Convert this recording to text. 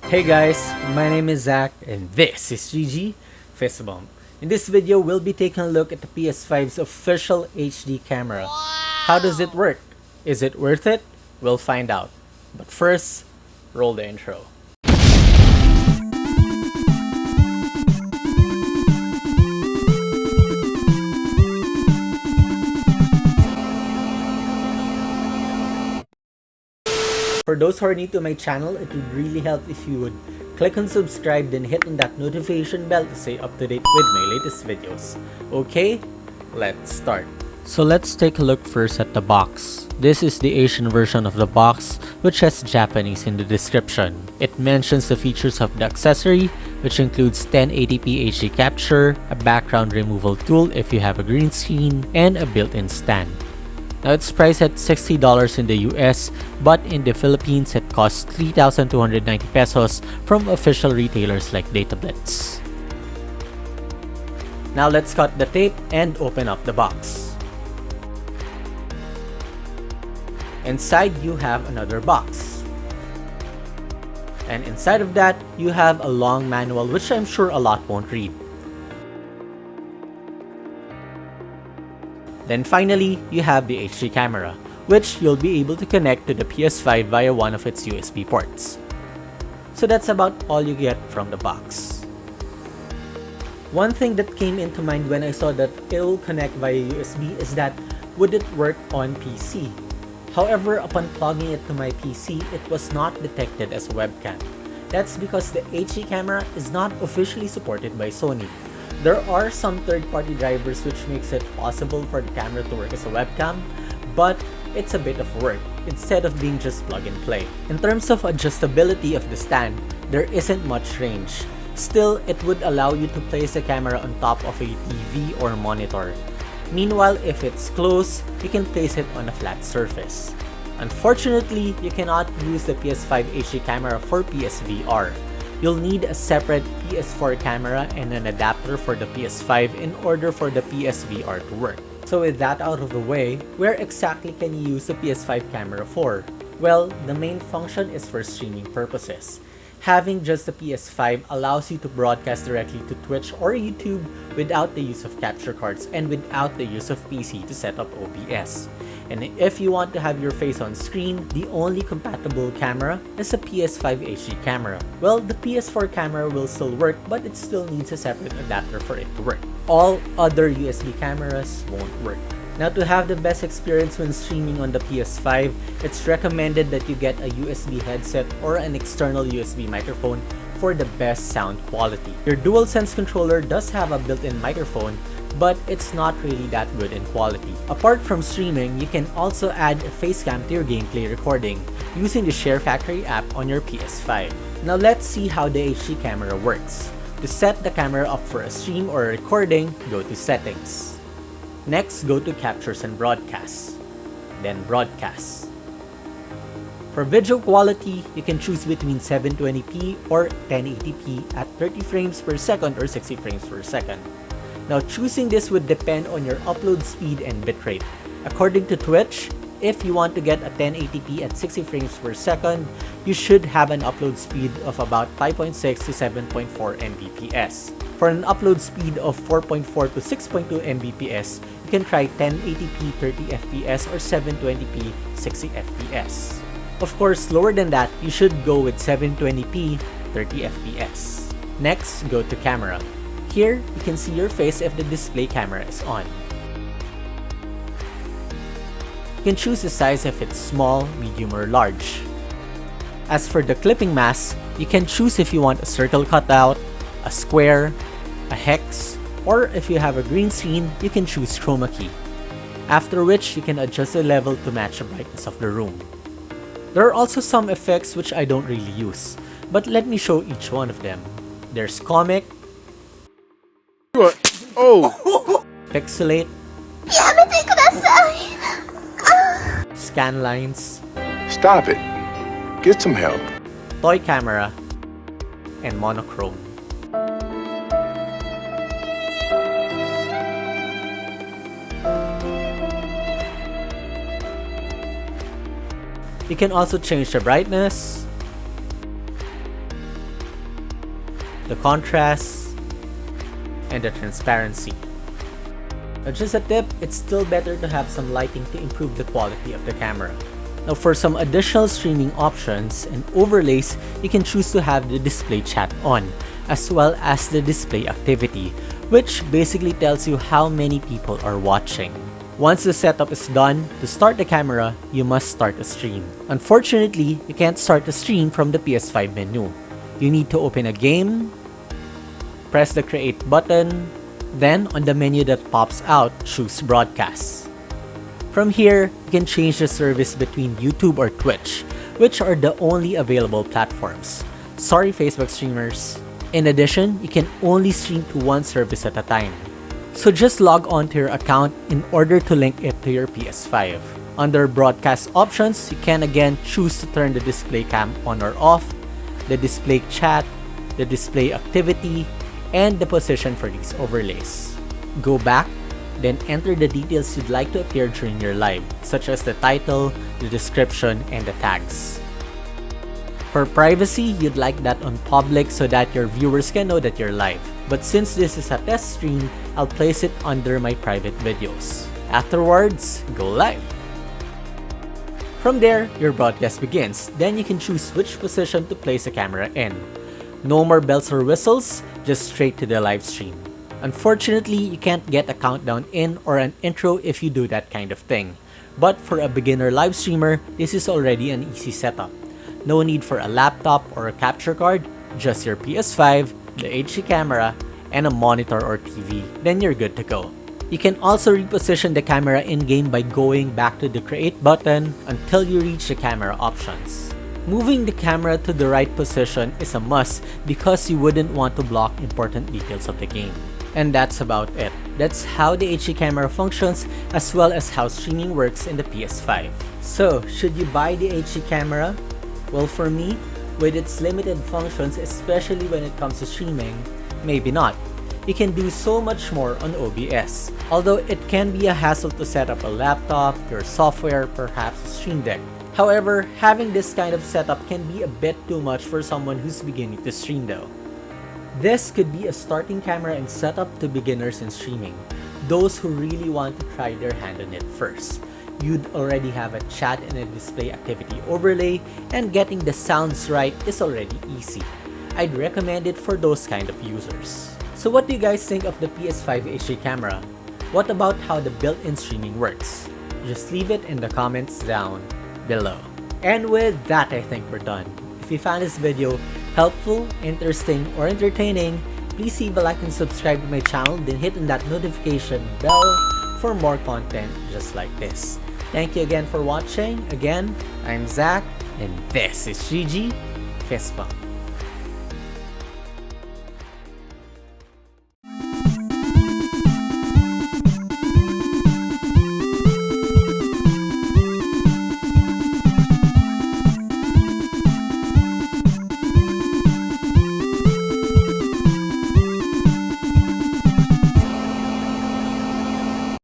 Hey guys, my name is Zach and this is GG Fistbump. In this video, we'll be taking a look at the PS5's official HD camera. How does it work? Is it worth it? We'll find out. But first, roll the intro. For those who are new to my channel, it would really help if you would click on subscribe, then hit on that notification bell to stay up to date with my latest videos. Okay, let's start. So let's take a look first at the box. This is the Asian version of the box, which has Japanese in the description. It mentions the features of the accessory, which includes 1080p HD capture, a background removal tool if you have a green screen, and a built-in stand. Now it's priced at $60 in the US, but in the Philippines it costs 3,290 pesos from official retailers like DataBlitz. Now let's cut the tape and open up the box. Inside you have another box. And inside of that, you have a long manual which I'm sure a lot won't read. Then finally, you have the HD camera, which you'll be able to connect to the PS5 via one of its USB ports. So that's about all you get from the box. One thing that came into mind when I saw that it'll connect via USB is that would it work on PC? However, upon plugging it to my PC, it was not detected as a webcam. That's because the HD camera is not officially supported by Sony. There are some third-party drivers which makes it possible for the camera to work as a webcam, but it's a bit of work instead of being just plug and play. In terms of adjustability of the stand, there isn't much range. Still, it would allow you to place the camera on top of a TV or monitor. Meanwhile, if it's close, you can place it on a flat surface. Unfortunately, you cannot use the PS5 HD camera for PSVR. You'll need a separate PS4 camera and an adapter for the PS5 in order for the PSVR to work. So with that out of the way, where exactly can you use the PS5 camera for? Well, the main function is for streaming purposes. Having just the PS5 allows you to broadcast directly to Twitch or YouTube without the use of capture cards and without the use of PC to set up OBS. And if you want to have your face on screen, the only compatible camera is a PS5 HD camera. Well, the PS4 camera will still work, but it still needs a separate adapter for it to work. All other USB cameras won't work. Now, to have the best experience when streaming on the PS5, it's recommended that you get a USB headset or an external USB microphone for the best sound quality. Your DualSense controller does have a built-in microphone, but it's not really that good in quality. Apart from streaming, you can also add a facecam to your gameplay recording using the Share Factory app on your PS5. Now let's see how the HD camera works. To set the camera up for a stream or a recording, go to Settings. Next, go to Captures and Broadcasts. Then Broadcasts. For video quality, you can choose between 720p or 1080p at 30 frames per second or 60 frames per second. Now, choosing this would depend on your upload speed and bitrate. According to Twitch, if you want to get a 1080p at 60 frames per second, you should have an upload speed of about 5.6 to 7.4 Mbps. For an upload speed of 4.4 to 6.2 Mbps, you can try 1080p 30 FPS or 720p 60 FPS. Of course, lower than that, you should go with 720p 30 FPS. Next, go to Camera. Here, you can see your face if the display camera is on. You can choose the size if it's small, medium, or large. As for the clipping mask, you can choose if you want a circle cutout, a square, a hex, or if you have a green screen, you can choose chroma key. After which, you can adjust the level to match the brightness of the room. There are also some effects which I don't really use, but let me show each one of them. There's Comic, Pixelate, Scan Lines, Stop it. Get some help. Toy Camera, and Monochrome. You can also change the brightness, the contrast, and the transparency. Now just a tip, it's still better to have some lighting to improve the quality of the camera. Now for some additional streaming options and overlays, you can choose to have the display chat on, as well as the display activity, which basically tells you how many people are watching. Once the setup is done, to start the camera, you must start a stream. Unfortunately, you can't start the stream from the PS5 menu. You need to open a game, press the create button, then on the menu that pops out, choose broadcast. From here, you can change the service between YouTube or Twitch, which are the only available platforms. Sorry Facebook streamers. In addition, you can only stream to one service at a time. So just log on to your account in order to link it to your PS5. Under broadcast options, you can again choose to turn the display cam on or off, the display chat, the display activity, and the position for these overlays. Go back, then enter the details you'd like to appear during your live, such as the title, the description, and the tags. For privacy, you'd like that on public so that your viewers can know that you're live. But since this is a test stream, I'll place it under my private videos. Afterwards, go live. From there, your broadcast begins. Then you can choose which position to place the camera in. No more bells or whistles, just straight to the live stream. Unfortunately, you can't get a countdown in or an intro if you do that kind of thing. But for a beginner live streamer, this is already an easy setup. No need for a laptop or a capture card, just your PS5, the HD camera, and a monitor or TV, then you're good to go. You can also reposition the camera in-game by going back to the create button until you reach the camera options. Moving the camera to the right position is a must because you wouldn't want to block important details of the game. And that's about it. That's how the HD camera functions as well as how streaming works in the PS5. So, should you buy the HD camera? Well, for me, with its limited functions, especially when it comes to streaming, maybe not. You can do so much more on OBS. Although it can be a hassle to set up a laptop, your software, perhaps a Stream Deck. However, having this kind of setup can be a bit too much for someone who's beginning to stream though. This could be a starting camera and setup to beginners in streaming, those who really want to try their hand on it first. You'd already have a chat and a display activity overlay, and getting the sounds right is already easy. I'd recommend it for those kind of users. So what do you guys think of the PS5 HD camera? What about how the built-in streaming works? Just leave it in the comments down below. And with that, I think we're done. If you found this video helpful, interesting, or entertaining, please leave a like and subscribe to my channel, then hit on that notification bell for more content just like this. Thank you again for watching. Again, I'm Zach, and this is GG Fist Bump.